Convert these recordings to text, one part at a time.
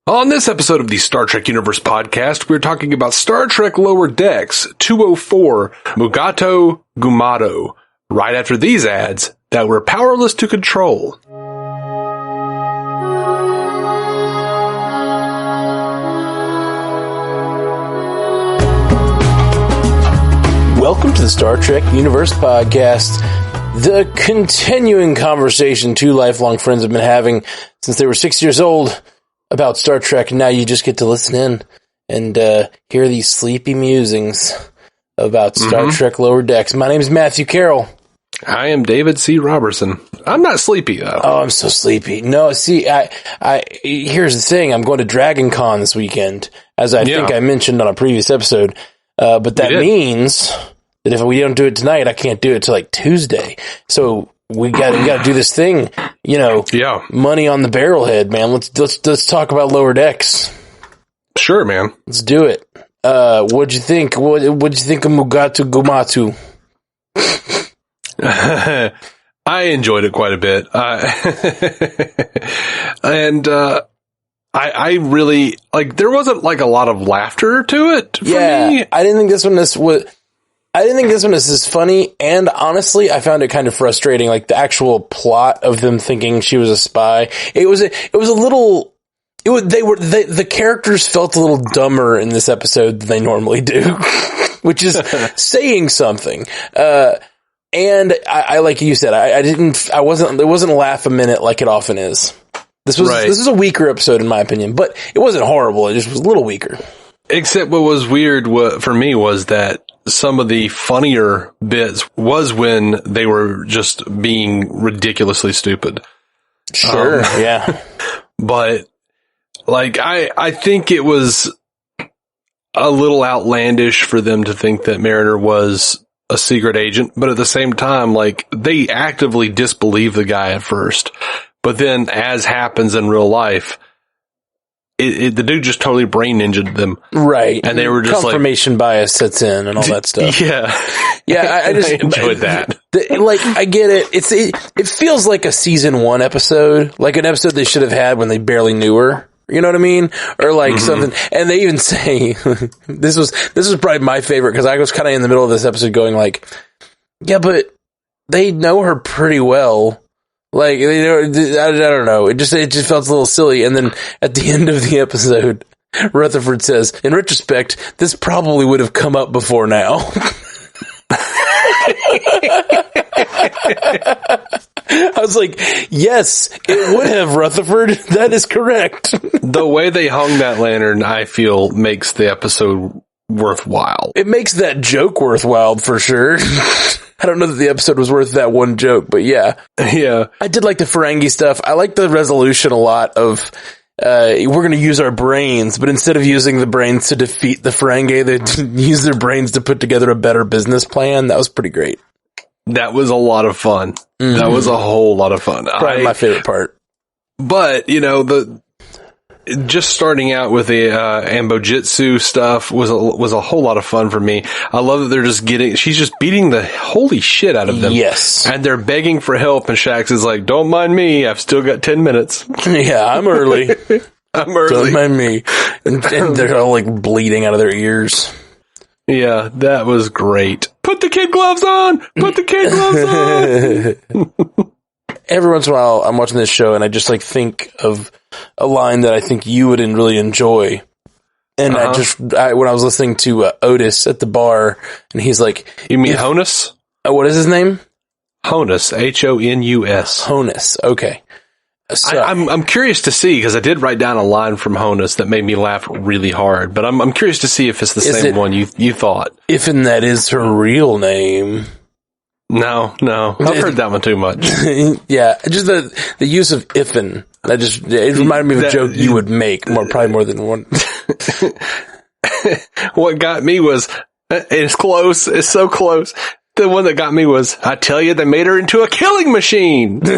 On this episode of the Star Trek Universe podcast, we're talking about Star Trek Lower Decks 204, Mugato, Gumato, right after these ads that we're powerless to control. Welcome to the Star Trek Universe podcast, the continuing conversation two lifelong friends have been having since they were 6 years old about Star Trek. Now you just get to listen in and hear these sleepy musings about Star Trek Lower Decks. My name is Matthew Carroll. I am David C. Robertson. I'm not sleepy, though. Oh, I'm so sleepy. No, see, here's the thing. I'm going to Dragon Con this weekend, as I think I mentioned on a previous episode. But that means that if we don't do it tonight, I can't do it till like Tuesday. So we got to do this thing, money on the barrelhead, man. Let's talk about Lower Decks. Sure, man. Let's do it. What'd you think? What'd you think of Mugato Gumato? I enjoyed it quite a bit. I really, there wasn't a lot of laughter to it for me. I didn't think this one is as funny, and honestly, I found it kind of frustrating. Like the actual plot of them thinking she was a spy. The characters felt a little dumber in this episode than they normally do, which is saying something. And I like you said, it wasn't a laugh a minute like it often is. This was a weaker episode in my opinion, but it wasn't horrible. It just was a little weaker. Except what was weird for me was that some of the funnier bits was when they were just being ridiculously stupid. Sure, yeah. But, I think it was a little outlandish for them to think that Mariner was a secret agent, but at the same time, they actively disbelieve the guy at first. But then, as happens in real life, the dude just totally brain ninja'd them. Right. And they were just confirmation bias sets in and all that stuff. Yeah. Yeah, I just enjoyed that. I get it. It feels like a season 1 episode, like an episode they should have had when they barely knew her. You know what I mean? Or something. And they even say, this was probably my favorite because I was kind of in the middle of this episode going yeah, but they know her pretty well. I don't know. It just felt a little silly. And then at the end of the episode, Rutherford says, in retrospect, this probably would have come up before now. I was like, yes, it would have, Rutherford. That is correct. The way they hung that lantern, I feel, makes the episode worthwhile. It makes that joke worthwhile for sure. I don't know that the episode was worth that one joke, but yeah. Yeah. I did like the Ferengi stuff. I like the resolution a lot of, we're going to use our brains, but instead of using the brains to defeat the Ferengi, they use their brains to put together a better business plan. That was pretty great. That was a lot of fun. Mm-hmm. That was a whole lot of fun. Probably my favorite part. But, just starting out with the Ambojitsu stuff was a whole lot of fun for me. I love that she's just beating the holy shit out of them. Yes. And they're begging for help, and Shax is like, don't mind me, I've still got 10 minutes. Yeah, I'm early. I'm early. Don't mind me. And they're all bleeding out of their ears. Yeah, that was great. Put the kid gloves on! Put the kid gloves on! Every once in a while, I'm watching this show and I just think of a line that I think you would really enjoy. And when I was listening to Otis at the bar, and he's like, "You mean Honus? What is his name? Honus, Honus. Honus. Okay. So, I'm curious to see, because I did write down a line from Honus that made me laugh really hard. But I'm curious to see if it's the same one you thought. If and that is her real name. No, I've heard that one too much. Yeah, just the use of "if'n." It reminded me of a joke you would make, probably more than one. What got me was, it's close, it's so close. The one that got me was, I tell you, they made her into a killing machine. I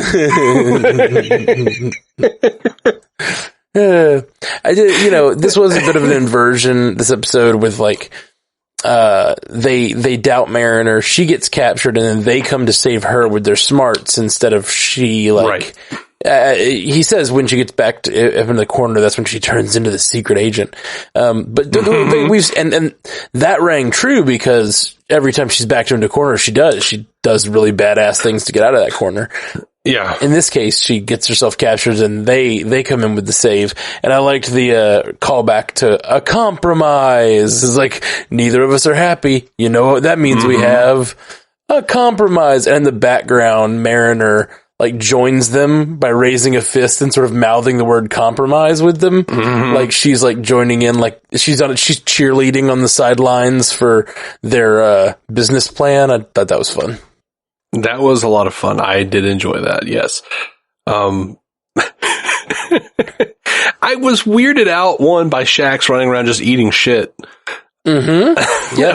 did, this was a bit of an inversion, this episode, with they doubt Mariner, she gets captured, and then they come to save her with their smarts instead of she, he says when she gets back up in the corner, that's when she turns into the secret agent. But and that rang true because every time she's backed into a corner, she does really badass things to get out of that corner. Yeah. In this case, she gets herself captured and they come in with the save. And I liked the callback to a compromise. It's like, neither of us are happy. You know what that means? We have a compromise. And in the background, Mariner like joins them by raising a fist and sort of mouthing the word compromise with them. Like she's like joining in, like she's cheerleading on the sidelines for their business plan. I thought that was fun. That was a lot of fun. I did enjoy that. Yes. I was weirded out by Shax running around just eating shit. Yeah,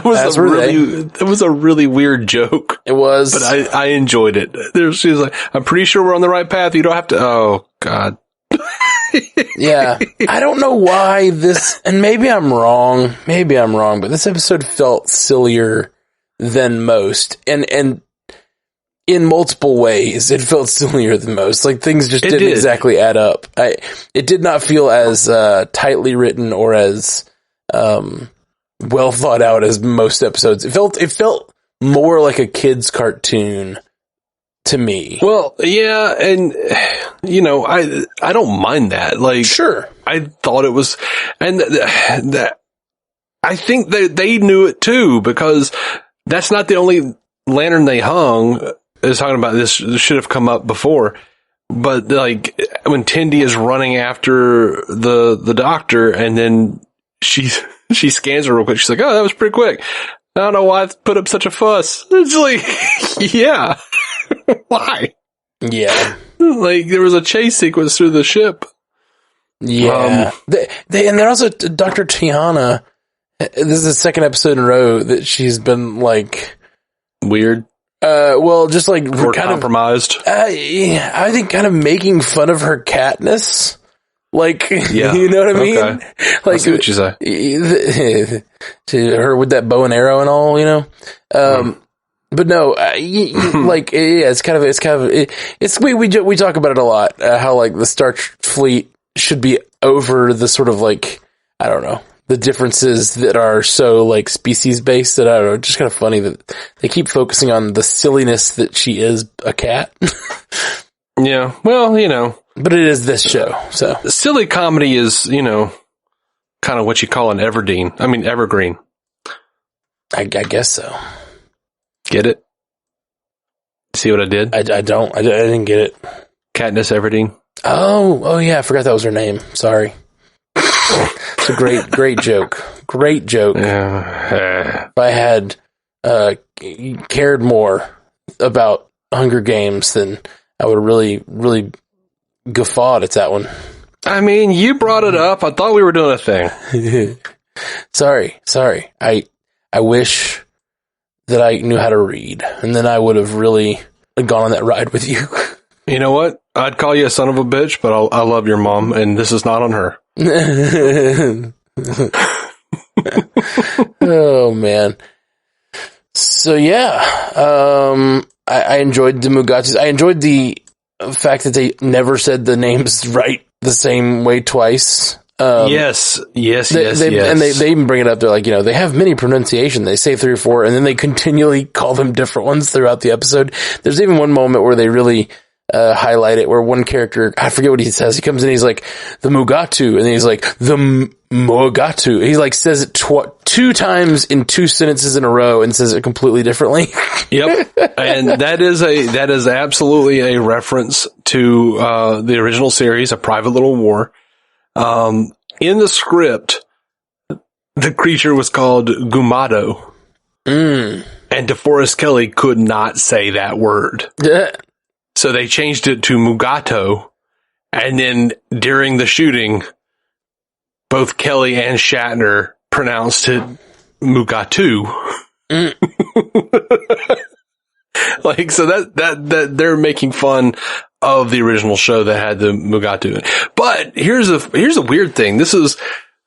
that was a really weird joke. It was, but I enjoyed it. She was like, "I'm pretty sure we're on the right path. You don't have to." Oh God. Yeah, I don't know why this, and maybe I'm wrong, but this episode felt sillier than most, and in multiple ways, it felt sillier than most. Like things just didn't exactly add up. It did not feel as tightly written or as well thought out as most episodes. It felt more like a kid's cartoon to me. Well, yeah, and you know, I don't mind that. Like, sure, I thought it was, and that I think they knew it too, because that's not the only lantern they hung. Is talking about this should have come up before, but like when Tindy is running after the doctor, and then she scans her real quick. She's like, "Oh, that was pretty quick. I don't know why I put up such a fuss." It's like, yeah, why? Yeah, like there was a chase sequence through the ship. Yeah, and then also Dr. Tiana. This is the second episode in a row that she's been like weird. Well, just like or kind compromised. I think kind of making fun of her catness. Like, yeah. You know what I mean? Okay. Like, I see what you say. To her with that bow and arrow and all, you know? But no, like, yeah, it's we talk about it a lot, how like the Star Fleet should be over the sort of like, I don't know, the differences that are so like species based that I don't know, just kind of funny that they keep focusing on the silliness that she is a cat. Yeah. Well, you know, but it is this show. So silly comedy is, you know, kind of what you call an evergreen. I guess so. Get it? See what I did? I didn't get it. Katniss Everdeen. Oh yeah, I forgot that was her name. Sorry. It's a great joke. Great joke. If I had cared more about Hunger Games, then I would really, really guffawed at that one. I mean, you brought it up. I thought we were doing a thing. Sorry. I wish that I knew how to read, and then I would have really gone on that ride with you. You know what? I'd call you a son of a bitch, but I love your mom, and this is not on her. Oh man. So yeah, I enjoyed the Mugatos. I enjoyed the fact that they never said the names right the same way twice. Yes. And they even bring it up. They're like, you know, they have many pronunciation. They say 3 or 4, and then they continually call them different ones throughout the episode. There's even one moment where they really highlight it, where one character, I forget what he says. He comes in, he's like, the Mugato, and then he's like, the Mugato. He like says it 2 times in 2 sentences in a row and says it completely differently. Yep. And that is absolutely a reference to the original series, A Private Little War. In the script, the creature was called Gumato. And DeForest Kelley could not say that word. Yeah. So they changed it to Mugato. And then during the shooting, both Kelly and Shatner pronounced it Mugato. Like, so that they're making fun of the original show that had the Mugato. But here's a weird thing. This is,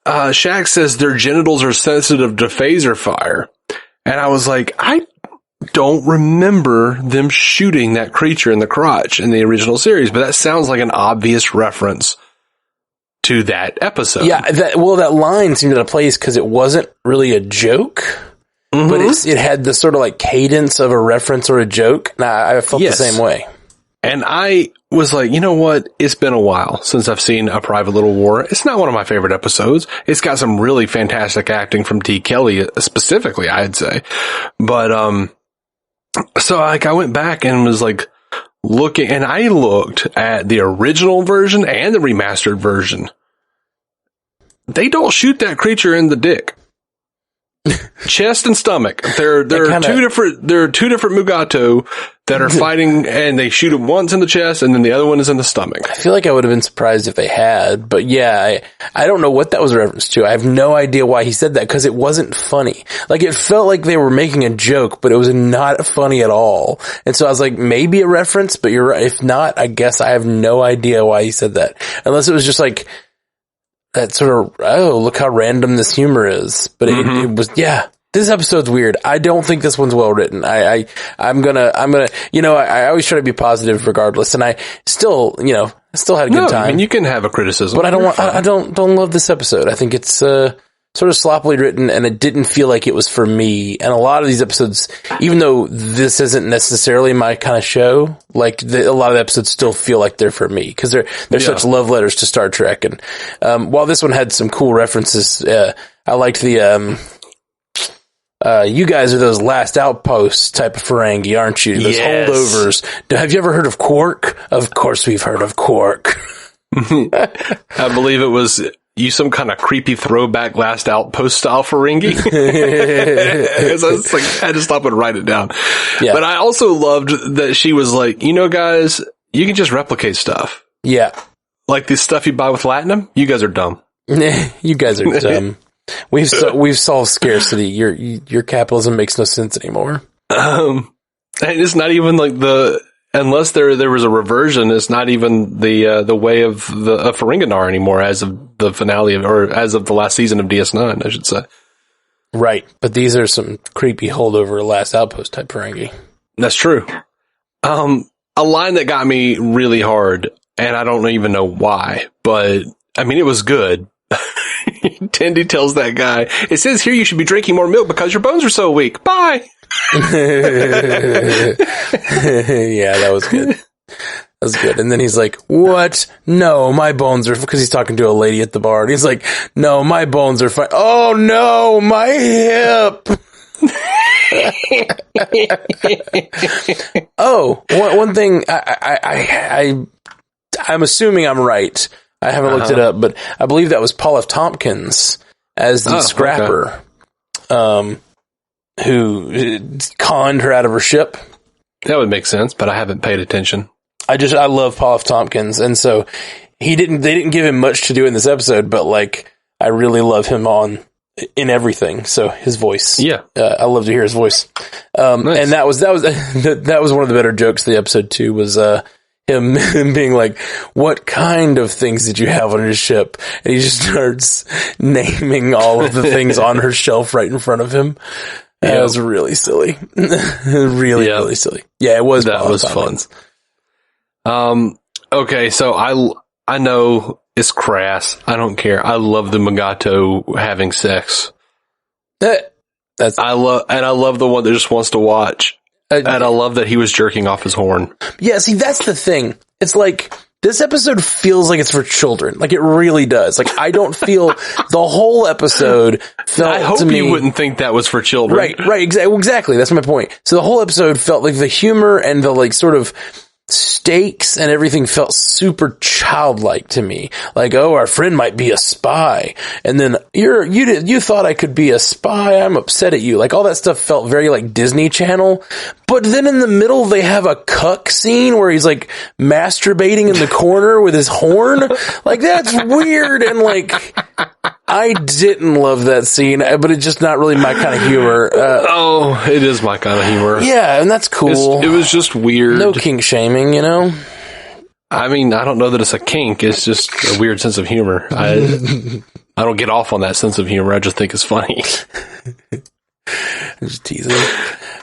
Shaq says their genitals are sensitive to phaser fire. And I was like, I don't remember them shooting that creature in the crotch in the original series, but that sounds like an obvious reference to that episode. Yeah, that line seemed out of place because it wasn't really a joke, but it had the sort of like cadence of a reference or a joke. And I felt the same way. And I was like, you know what? It's been a while since I've seen A Private Little War. It's not one of my favorite episodes. It's got some really fantastic acting from T. Kelly specifically, I'd say. But, so like I went back and was like looking, and I looked at the original version and the remastered version. They don't shoot that creature in the dick. Chest and stomach. There are two different Mugato that are fighting, and they shoot him once in the chest, and then the other one is in the stomach. I feel like I would have been surprised if they had, but yeah, I don't know what that was a reference to. I have no idea why he said that, because it wasn't funny. Like, it felt like they were making a joke, but it was not funny at all. And so I was like, maybe a reference, but you're right. If not, I guess I have no idea why he said that. Unless it was just like, that sort of, oh, look how random this humor is. But it was, yeah. This episode's weird. I don't think this one's well written. I'm gonna, I always try to be positive regardless, and I still had a good time. I mean, you can have a criticism, but I don't love this episode. I think it's, sort of sloppily written, and it didn't feel like it was for me. And a lot of these episodes, even though this isn't necessarily my kind of show, like a lot of the episodes still feel like they're for me, because they're such love letters to Star Trek. And, while this one had some cool references, I liked the, you guys are those last outposts type of Ferengi, aren't you? Those holdovers. Have you ever heard of Quark? Of course we've heard of Quark. I believe it was some kind of creepy throwback last outpost style Ferengi. I had to stop and write it down. Yeah. But I also loved that she was like, guys, you can just replicate stuff. Yeah. Like this stuff you buy with Latinum, you guys are dumb. You guys are dumb. We've solved scarcity. Your capitalism makes no sense anymore. And it's not even like unless there was a reversion, it's not even the way of the Ferenginar anymore as of the finale or as of the last season of DS9, I should say. Right, but these are some creepy holdover last outpost type Ferengi. That's true. A line that got me really hard, and I don't even know why, but I mean it was good. Tendi tells that guy, it says here you should be drinking more milk because your bones are so weak. Bye! Yeah, that was good. That was good. And then he's like, what? No, my bones are, because he's talking to a lady at the bar, and he's like, no, my bones are fine. Oh no, my hip! Oh, one thing, I'm assuming I'm right. I haven't looked it up, but I believe that was Paul F. Tompkins as the scrapper, who conned her out of her ship. That would make sense, but I haven't paid attention. I love Paul F. Tompkins, and so they didn't give him much to do in this episode, but like, I really love him in everything. So his voice. Yeah. I love to hear his voice. Nice. And that was one of the better jokes of the episode too, was, him being like, what kind of things did you have on your ship? And he just starts naming all of the things on her shelf right in front of him. Yeah. That was really silly. Really silly. Yeah, it was. That was fun. Okay, so I know it's crass. I don't care. I love the Mugato having sex. I love the one that just wants to watch. And I love that he was jerking off his horn. Yeah, see, that's the thing. It's like, this episode feels like it's for children. Like, it really does. Like, I don't feel the whole episode felt I hope to me, you wouldn't think that was for children. Right, exactly. That's my point. So the whole episode felt like the humor and the, like, sort of stakes and everything felt super childlike to me. Like, oh, our friend might be a spy. And then you thought I could be a spy. I'm upset at you. Like, all that stuff felt very like Disney Channel. But then in the middle, they have a cuck scene where he's like masturbating in the corner with his horn. Like, that's weird. And like, I didn't love that scene, but it's just not really my kind of humor. It is my kind of humor. Yeah, and that's cool. It was just weird. No kink shaming, you know? I mean, I don't know that it's a kink. It's just a weird sense of humor. I don't get off on that sense of humor. I just think it's funny. Just teasing.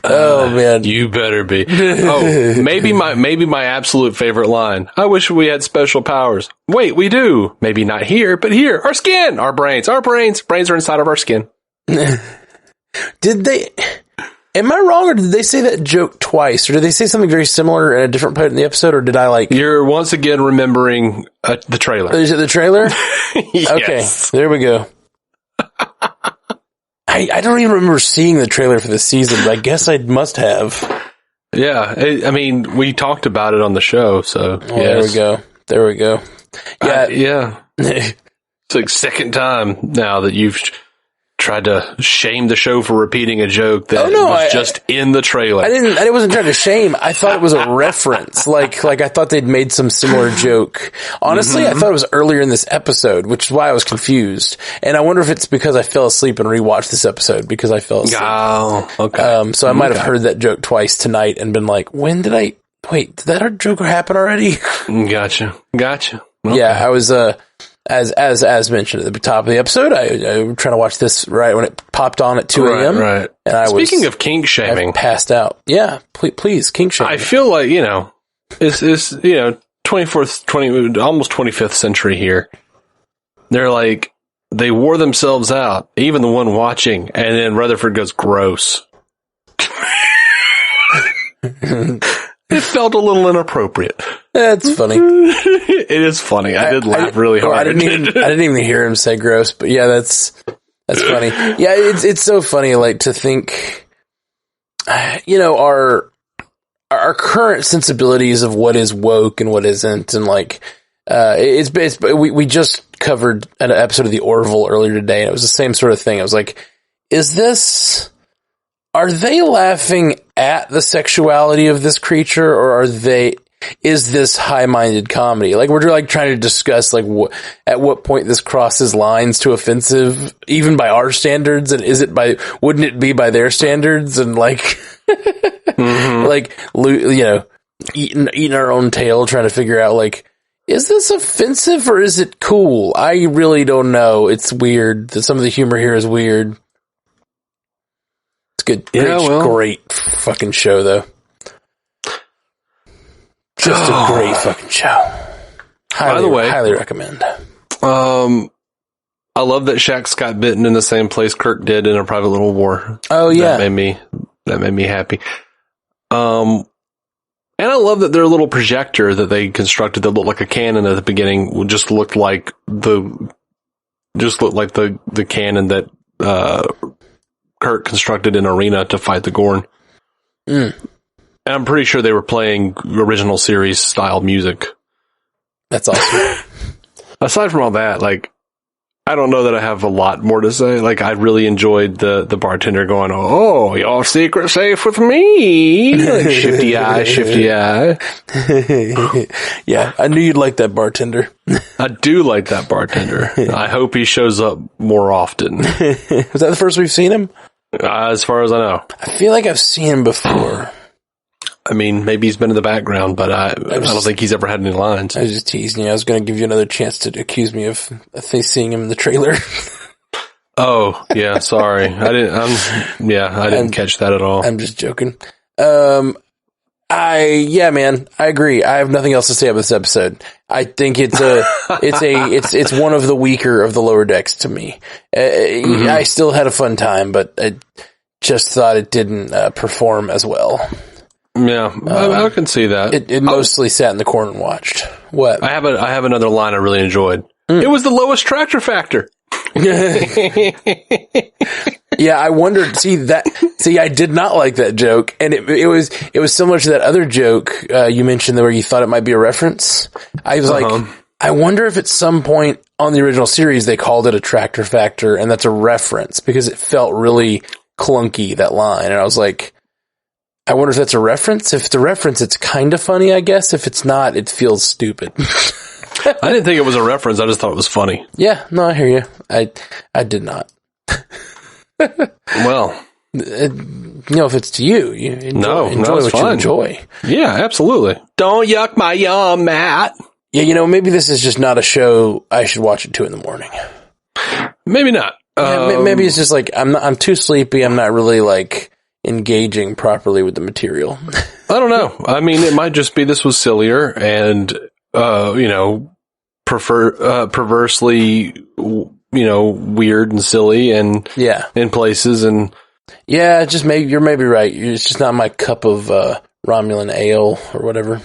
Oh man, you better be. Oh, maybe my absolute favorite line. I wish we had special powers. Wait, we do. Maybe not here, but here. Our skin, our brains are inside of our skin. Did they? Am I wrong, or did they say that joke twice, or did they say something very similar in a different part in the episode, or did I like? You're once again remembering the trailer. Is it the trailer? Yes. Okay, there we go. I don't even remember seeing the trailer for this season, but I guess I must have. Yeah, I mean, we talked about it on the show, so yes. There we go. Yeah, yeah. It's like second time now that you've tried to shame the show for repeating a joke that was just in the trailer. I wasn't trying to shame. I thought it was a reference. Like I thought they'd made some similar joke. Honestly, I thought it was earlier in this episode, which is why I was confused. And I wonder if it's because I fell asleep and rewatched this episode because I fell asleep. Oh, okay. So I might have heard that joke twice tonight and been like, did that joke happen already? Gotcha. Okay. Yeah, I was, as mentioned at the top of the episode, I was trying to watch this right when it popped on at 2 a.m. Right. And Speaking of kink shaming, I passed out. Yeah, please, kink shaming. I feel like, it's 24th, almost 25th century here. They're like, they wore themselves out, even the one watching, and then Rutherford goes, gross. It felt a little inappropriate. That's funny. It is funny. I did laugh really hard. I didn't even hear him say gross, but yeah, that's funny. Yeah, it's so funny, like, to think, our current sensibilities of what is woke and what isn't, and like, we just covered an episode of The Orville earlier today, and it was the same sort of thing. I was like, are they laughing at the sexuality of this creature, or is this high-minded comedy? Like, we're like trying to discuss like at what point this crosses lines to offensive, even by our standards, and wouldn't it be by their standards? And like, like, eating our own tail, trying to figure out like, is this offensive or is it cool? I really don't know. It's weird. Some of the humor here is weird. It's good. Great fucking show, though. Just a great fucking show. By the way, highly recommend. I love that Shax got bitten in the same place Kirk did in A Private Little War. Oh yeah, that made me happy. And I love that their little projector that they constructed that looked like a cannon at the beginning just looked like the cannon that Kirk constructed in Arena to fight the Gorn. And I'm pretty sure they were playing original series style music. That's awesome. Aside from all that, like, I don't know that I have a lot more to say. Like, I really enjoyed the bartender going, "Oh, your secret safe with me." Like, shifty eye. Yeah, I knew you'd like that bartender. I do like that bartender. I hope he shows up more often. Was that the first we've seen him? As far as I know. I feel like I've seen him before. I mean, maybe he's been in the background, but I don't think he's ever had any lines. I was just teasing you. I was going to give you another chance to accuse me of seeing him in the trailer. Oh, yeah, sorry. I didn't catch that at all. I'm just joking. Man, I agree. I have nothing else to say about this episode. I think it's one of the weaker of the Lower Decks to me. I still had a fun time, but I just thought it didn't perform as well. Yeah, I can see that. It mostly sat in the corner and watched. What? I have another line I really enjoyed. It was the lowest tractor factor. Yeah, I wondered. See, I did not like that joke, and it was similar to that other joke you mentioned where you thought it might be a reference. I was like, I wonder if at some point on the original series they called it a tractor factor, and that's a reference because it felt really clunky, that line, and I was like, I wonder if that's a reference. If it's a reference, it's kind of funny, I guess. If it's not, it feels stupid. I didn't think it was a reference. I just thought it was funny. Yeah, no, I hear you. I did not. Well, if it's to you, enjoy what fine. you enjoy. Yeah, absolutely. Don't yuck my yum, Matt. Yeah, maybe this is just not a show I should watch at 2 a.m. Maybe not. Maybe it's just like I'm too sleepy. I'm not really like engaging properly with the material. I don't know. I mean, it might just be this was sillier and, you know, perversely, you know, weird and silly and in places. And yeah, just maybe you're maybe right. It's just not my cup of Romulan ale or whatever.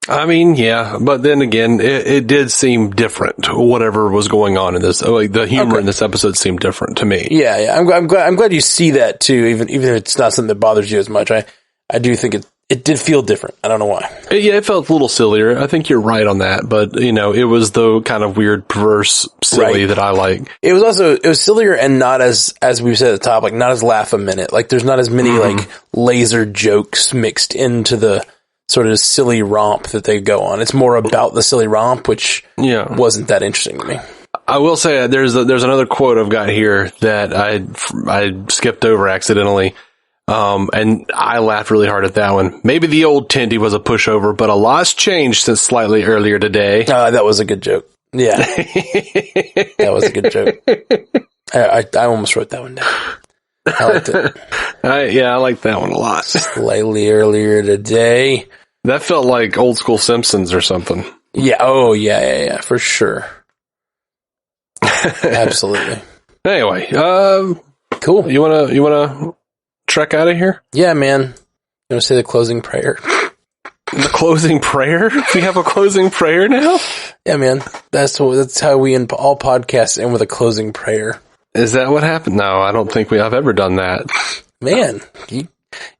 I mean, yeah, but then again, it did seem different. Whatever was going on in this, like the humor in this episode seemed different to me. Yeah. I'm glad you see that too. Even if it's not something that bothers you as much, I do think it did feel different. I don't know why. Yeah, it felt a little sillier. I think you're right on that, but you know, it was the kind of weird, perverse, silly that I like. It was sillier and not as we've said at the top, like not as laugh a minute. Like there's not as many like laser jokes mixed into the sort of silly romp that they go on. It's more about the silly romp, which wasn't that interesting to me. I will say there's another quote I've got here that I skipped over accidentally. And I laughed really hard at that one. Maybe the old Tindy was a pushover, but a lot's changed since slightly earlier today. That was a good joke. Yeah. That was a good joke. I almost wrote that one down. I liked it. I liked that one a lot. Slightly earlier today. That felt like old school Simpsons or something. Yeah. Oh, yeah, for sure. Absolutely. Anyway, cool. You wanna trek out of here? Yeah, man. You want to say the closing prayer? The closing prayer? We have a closing prayer now? Yeah, man. That's how we in all podcasts end with a closing prayer. Is that what happened? No, I don't think I've ever done that. Man, you're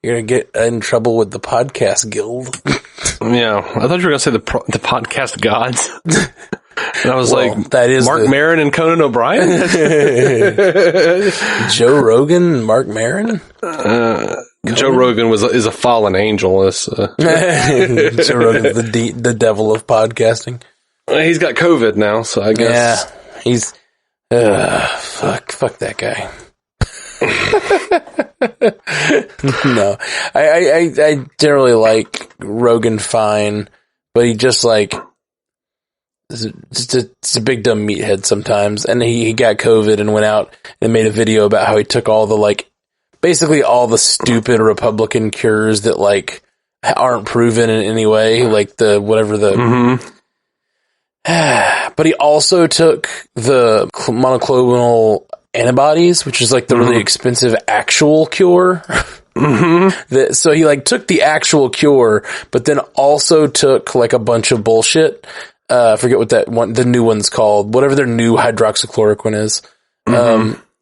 going to get in trouble with the podcast guild. Yeah. I thought you were going to say the podcast gods. And I was that is Mark Maron and Conan O'Brien? Joe Rogan and Mark Maron? Joe Rogan is a fallen angel. Joe Rogan's the devil of podcasting. He's got COVID now, so I guess. Yeah, he's fuck that guy. No, I generally like Rogan fine, but he just like it's a big dumb meathead sometimes. And he got COVID and went out and made a video about how he took all the basically all the stupid Republican cures that aren't proven in any way, like but he also took the monoclonal antibodies, which is like the really expensive actual cure. So he took the actual cure, but then also took a bunch of bullshit. I forget what the new one's called, whatever their new hydroxychloroquine is.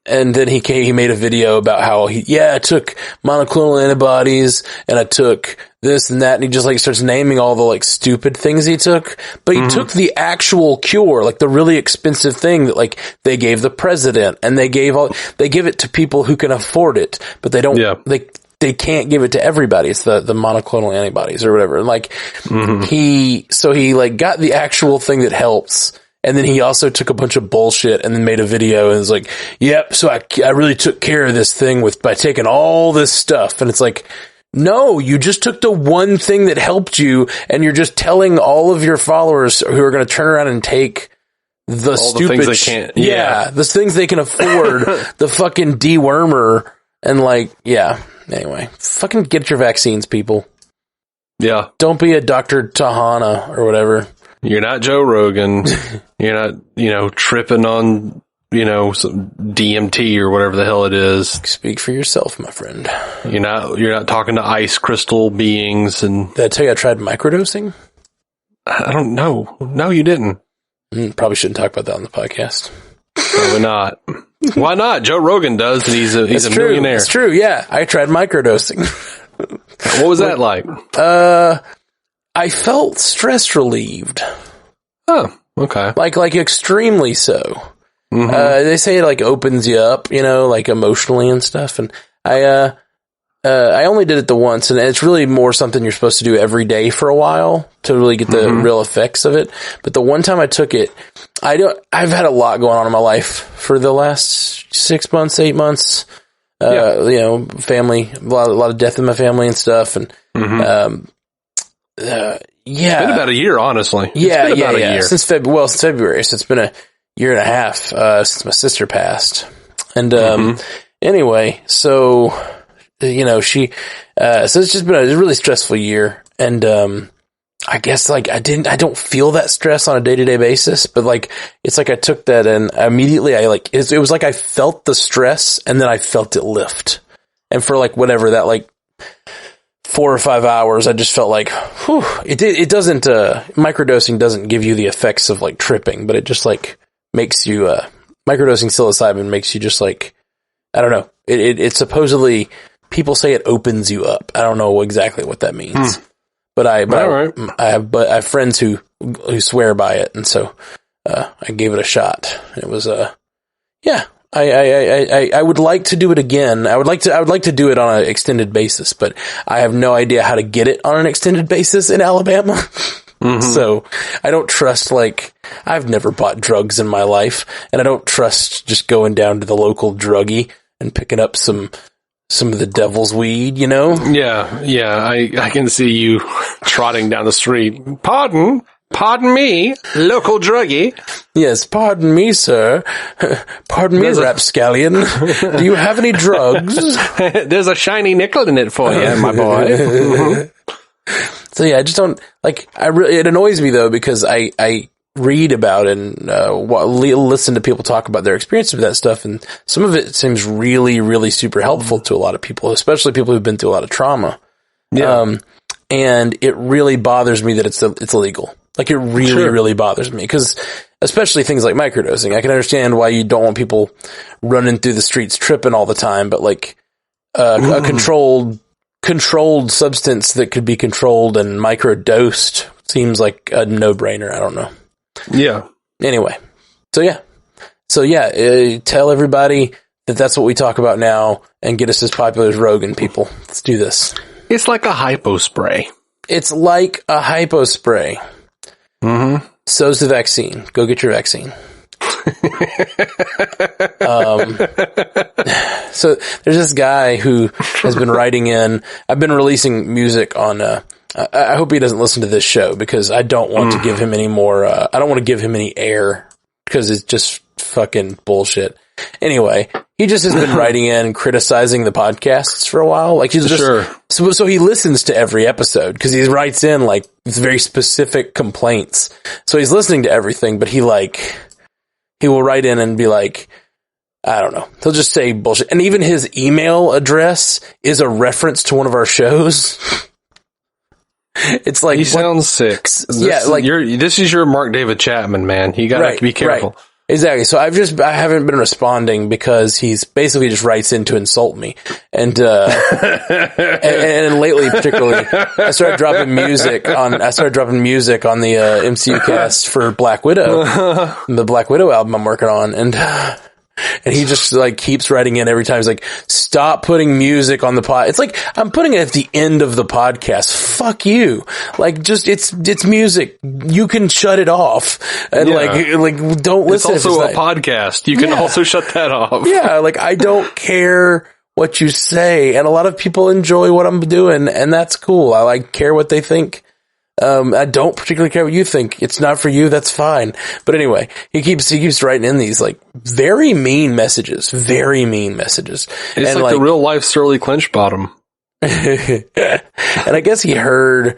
And then he made a video about how I took monoclonal antibodies and I took this and that, and he just starts naming all the stupid things he took. But he took the actual cure, the really expensive thing that they gave the president, and they give it to people who can afford it, but they don't. Yeah. They can't give it to everybody. It's the monoclonal antibodies or whatever. And he got the actual thing that helps. And then he also took a bunch of bullshit and then made a video and was like, yep, so I really took care of this thing by taking all this stuff. And it's no, you just took the one thing that helped you, and you're just telling all of your followers who are going to turn around and take the stupid things they can't. the things they can afford, the fucking dewormer, and anyway, fucking get your vaccines, people. Yeah. Don't be a Dr. Tahana or whatever. You're not Joe Rogan. You're not, tripping on, some DMT or whatever the hell it is. Speak for yourself, my friend. You're not talking to ice crystal beings and... Did I tell you I tried microdosing? I don't know. No, you didn't. Probably shouldn't talk about that on the podcast. Probably not. Why not? Joe Rogan does, and he's a millionaire. It's true, yeah. I tried microdosing. What was that like? I felt stress relieved. Oh, okay. Like extremely so. They say it opens you up, emotionally and stuff. And I only did it the once, and it's really more something you're supposed to do every day for a while to really get the real effects of it. But the one time I took it, I've had a lot going on in my life for the last 6 months, 8 months. Family, a lot of death in my family and stuff. And, it's been about a year, honestly. A year. Since February. So it's been a year and a half, since my sister passed. And, anyway, so she, so it's just been a really stressful year. And, I guess like I don't feel that stress on a day-to-day basis, but like, it's like I took that and immediately it was like I felt the stress and then I felt it lift. And for like whatever that like 4 or 5 hours, I just felt like, whew, it doesn't, microdosing doesn't give you the effects of like tripping, but it just like makes you, microdosing psilocybin makes you just like, I don't know. It supposedly, people say it opens you up. I don't know exactly what that means. But I have friends who swear by it, and so I gave it a shot. It was I would like to do it again. I would like to do it on an extended basis, but I have no idea how to get it on an extended basis in Alabama. So I don't trust, like, I've never bought drugs in my life, and I don't trust just going down to the local druggie and picking up some of the devil's weed, you know? Yeah. I can see you trotting down the street. Pardon me, local druggie. Yes, pardon me, sir. Pardon me, rapscallion. Do you have any drugs? There's a shiny nickel in it for you, my boy. So yeah, I just don't, like, it annoys me though, because I read about and listen to people talk about their experience with that stuff, and some of it seems really, really super helpful to a lot of people, especially people who've been through a lot of trauma. Yeah. And it really bothers me that it's illegal. Like, it really, really bothers me, because especially things like microdosing. I can understand why you don't want people running through the streets tripping all the time, but like a controlled substance that could be controlled and microdosed seems like a no-brainer. I don't know. Yeah. Anyway. So yeah, tell everybody that that's what we talk about now and get us as popular as Rogan, people. Let's do this. It's like a hypo spray. It's like a hypo spray. Mm-hmm. So's the vaccine. Go get your vaccine. So there's this guy who has been writing in. I've been releasing music on, I hope he doesn't listen to this show, because I don't want to give him any more, I don't want to give him any air, because it's just fucking bullshit. Anyway, he just has been writing in and criticizing the podcasts for a while. Like, he's just, so he listens to every episode, because he writes in like very specific complaints. So he's listening to everything, but he will write in and be like, I don't know. He'll just say bullshit. And even his email address is a reference to one of our shows. It's like, he sounds sick. This is your Mark David Chapman, man. You gotta be careful. Right. Exactly. So I haven't been responding because he's basically just writes in to insult me. And lately, particularly, I started dropping music on the MCU cast for Black Widow, the Black Widow album I'm working on. And he just like keeps writing in every time. He's like, stop putting music on the pod. It's like, I'm putting it at the end of the podcast. Fuck you. Like, just, it's music. You can shut it off. And like, don't listen. It's also a podcast. You can also shut that off. Yeah. Like, I don't care what you say. And a lot of people enjoy what I'm doing, and that's cool. I care what they think. I don't particularly care what you think. It's not for you. That's fine. But anyway, he keeps writing in these like very mean messages. It's like the real life Surly Clench Bottom. And I guess he heard,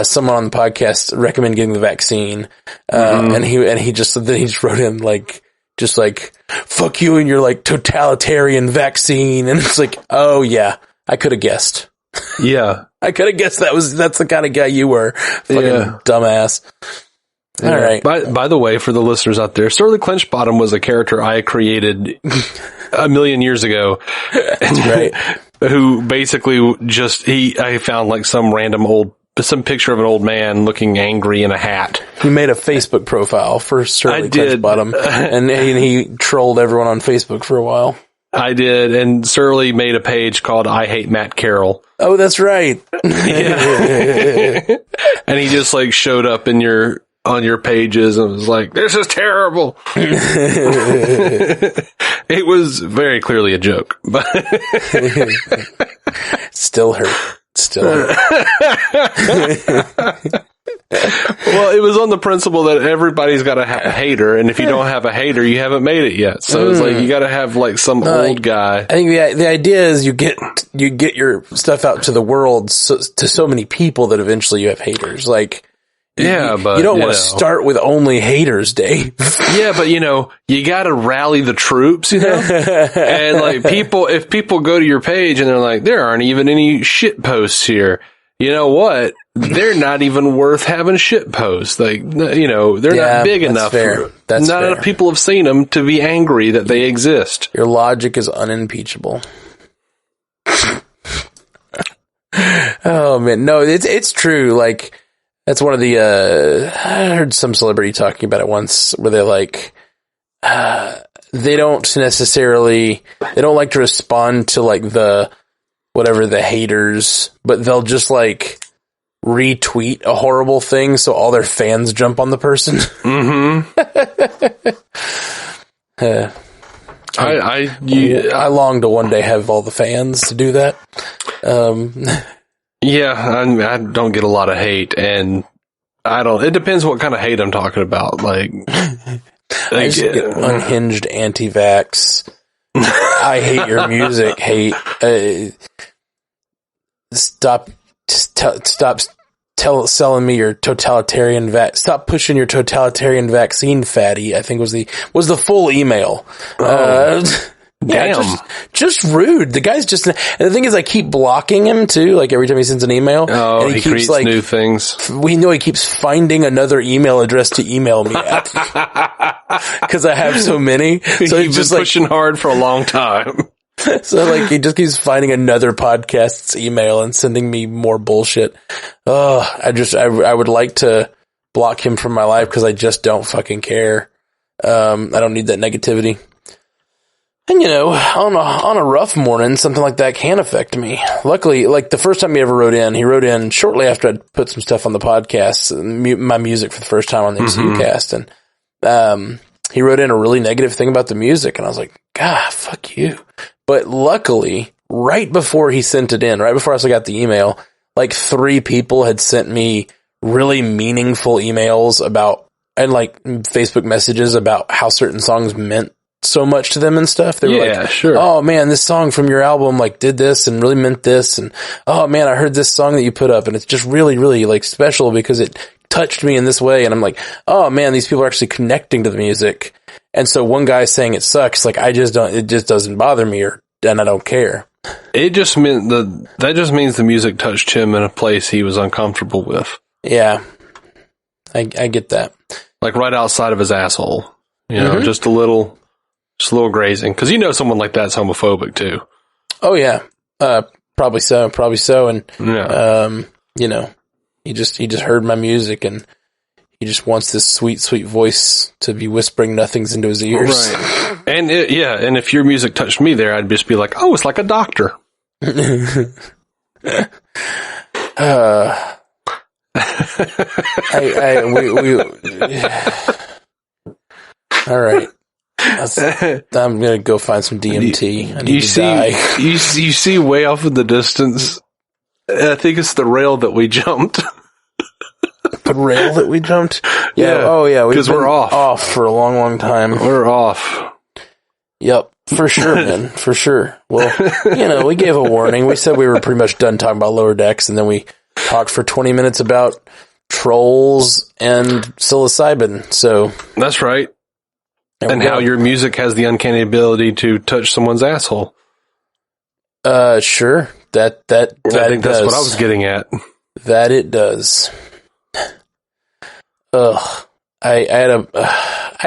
someone on the podcast recommend getting the vaccine. And he just wrote in like, fuck you and your like totalitarian vaccine. And it's like, oh yeah, I could have guessed. Yeah. I could have guessed that's the kind of guy you were. Fucking dumbass. Yeah. All right. By the way, for the listeners out there, Surly Clench Bottom was a character I created a million years ago. That's right. Who basically I found like some picture of an old man looking angry in a hat. He made a Facebook profile for Surly Clench Bottom, and he trolled everyone on Facebook for a while. I did, and Surly made a page called I Hate Matt Carroll. Oh, that's right. Yeah. And he just like showed up on your pages and was like, this is terrible. It was very clearly a joke, but Still hurt. Well, it was on the principle that everybody's got to have a hater, and if you don't have a hater, you haven't made it yet. So it's like you got to have like some old guy. I think the idea is you get your stuff out to the world to so many people that eventually you have haters. Like, but you don't want to start with only haters, Dave. Yeah, but you got to rally the troops, and like if people go to your page and they're like, there aren't even any shit posts here. You know what? They're not even worth having shit posts. Like, they're not big enough. Fair. That's not fair. enough people have seen them to be angry that they exist. Your logic is unimpeachable. Oh man, no, it's true. Like, that's one of the, I heard some celebrity talking about it once where they're like, they don't like to respond to like the haters, but they'll just like retweet a horrible thing so all their fans jump on the person. Mm-hmm. I long to one day have all the fans to do that. I don't get a lot of hate, and it depends what kind of hate I'm talking about. Like, I just get unhinged anti-vax. I hate your music. Hate. Stop selling me your totalitarian Stop pushing your totalitarian vaccine, fatty. I think was the full email. Damn. Just rude. The guy's just, and the thing is, I keep blocking him too. Like every time he sends an email, and he keeps creates new things. We know he keeps finding another email address to email me at because I have so many. So he's just pushing hard for a long time. So like he just keeps finding another podcast's email and sending me more bullshit. Oh, I would like to block him from my life because I just don't fucking care. I don't need that negativity. And on a rough morning, something like that can affect me. Luckily, like the first time he wrote in shortly after I'd put some stuff on the podcast, my music for the first time on the MCU cast, and he wrote in a really negative thing about the music, and I was like, God, fuck you. But luckily, right before he sent it in, right before I got the email, like 3 people had sent me really meaningful emails about, and like Facebook messages about how certain songs meant so much to them and stuff. They were like, sure. Oh man, this song from your album like did this and really meant this, and oh man, I heard this song that you put up and it's just really, really like special because it touched me in this way. And I'm like, oh man, these people are actually connecting to the music. And so one guy saying it sucks, like it just doesn't bother me, and I don't care. It just meant that just means the music touched him in a place he was uncomfortable with. Yeah. I get that. Like right outside of his asshole. Just a little grazing. Cause someone like that's homophobic too. Oh yeah. Probably so. And, he just heard my music and he just wants this sweet, sweet voice to be whispering nothings into his ears. Right. And and if your music touched me there, I'd just be like, oh, it's like a doctor. All right. I'm going to go find some DMT. I need to die. You see way off in the distance, I think it's the rail that we jumped. The rail that we jumped? Yeah. Oh, yeah. Because we're off. Off for a long, long time. We're off. Yep. For sure, man. For sure. Well, we gave a warning. We said we were pretty much done talking about Lower Decks, and then we talked for 20 minutes about trolls and psilocybin. So that's right. And how your music has the uncanny ability to touch someone's asshole. Sure. That I think that's what I was getting at. That it does. Ugh. I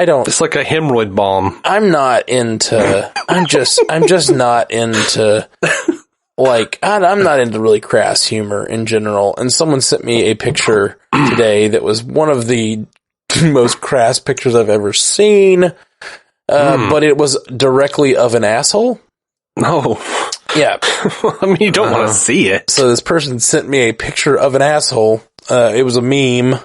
don't. It's like a hemorrhoid bomb. I'm just not into, like, I'm not into really crass humor in general. And someone sent me a picture today that was one of the most crass pictures I've ever seen. But it was directly of an asshole. No. Yeah. I mean, you don't want to see it. So this person sent me a picture of an asshole. It was a meme.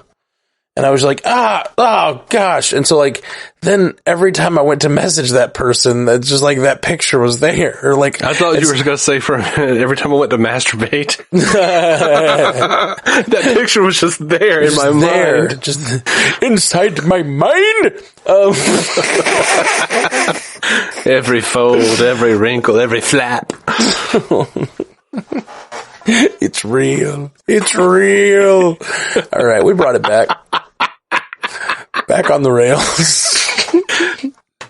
And I was like, oh gosh. And so like, then every time I went to message that person, it's just like that picture was there. Or like, I thought you were going to say for a minute, every time I went to masturbate, that picture was just there in my mind. Just inside my mind. Every fold, every wrinkle, every flap. It's real. It's real. All right, we brought it back. Back on the rails.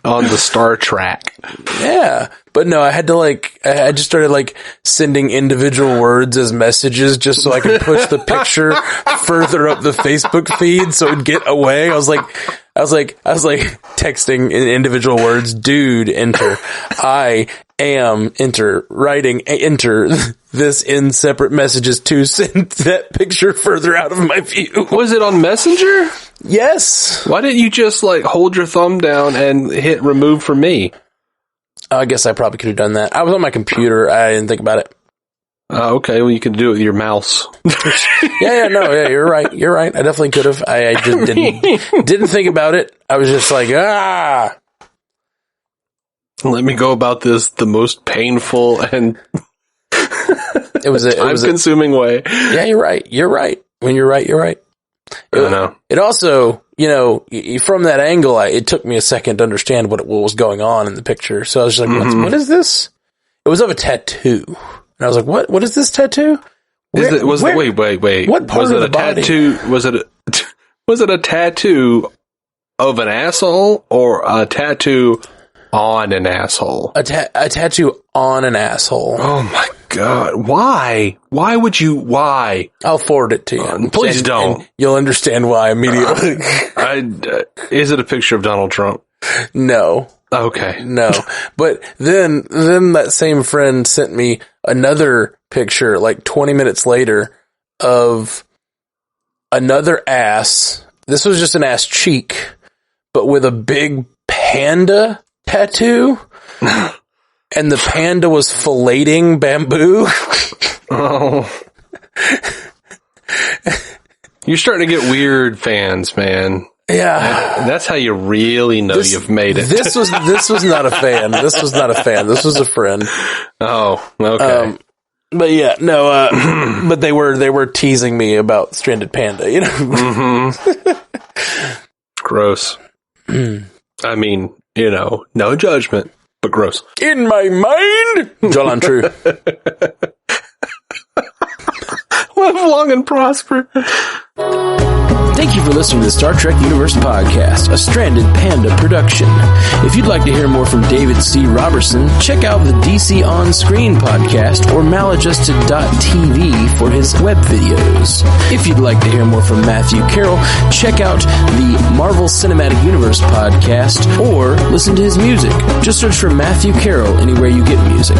On the Star Trek. Yeah. But no, I just started like sending individual words as messages just so I could push the picture further up the Facebook feed so it'd get away. I was like texting in individual words, dude, enter. I am, enter. Writing, enter. This in separate messages to send that picture further out of my view. Was it on Messenger? Yes. Why didn't you just like hold your thumb down and hit remove from me? I guess I probably could have done that. I was on my computer. I didn't think about it. Okay, well, you could do it with your mouse. Yeah, you're right. You're right. I definitely could have. I just didn't think about it. I was just like, Let me go about this the most painful and it was a time-consuming way. Yeah, you're right. You're right. When you're right, you're right. I know. It also, from that angle, it took me a second to understand what was going on in the picture. So I was just like, what is this? It was of a tattoo. And I was like, what is this tattoo? Wait. What part of the body? Was it a tattoo of an asshole or a tattoo on an asshole? A tattoo on an asshole. Oh my God. Why? Why would you? Why? I'll forward it to you. Please don't. And you'll understand why immediately. Is it a picture of Donald Trump? No. Okay. No. But then that same friend sent me another picture like 20 minutes later of another ass. This was just an ass cheek, but with a big panda tattoo. And the panda was filleting bamboo. Oh. You're starting to get weird fans, man. Yeah. That's how you really know you've made it. This was not a fan. This was not a fan. This was a friend. Oh, okay. But yeah, no, but they were teasing me about Stranded Panda, Mm-hmm. Gross. I mean, no judgment, but gross. In my mind, Joel Untrue. Live long and prosper. Thank you for listening to the Star Trek Universe Podcast, a Stranded Panda production. If you'd like to hear more from David C. Robertson, check out the DC On Screen podcast or maladjusted.tv for his web videos. If you'd like to hear more from Matthew Carroll, check out the Marvel Cinematic Universe podcast or listen to his music. Just search for Matthew Carroll anywhere you get music.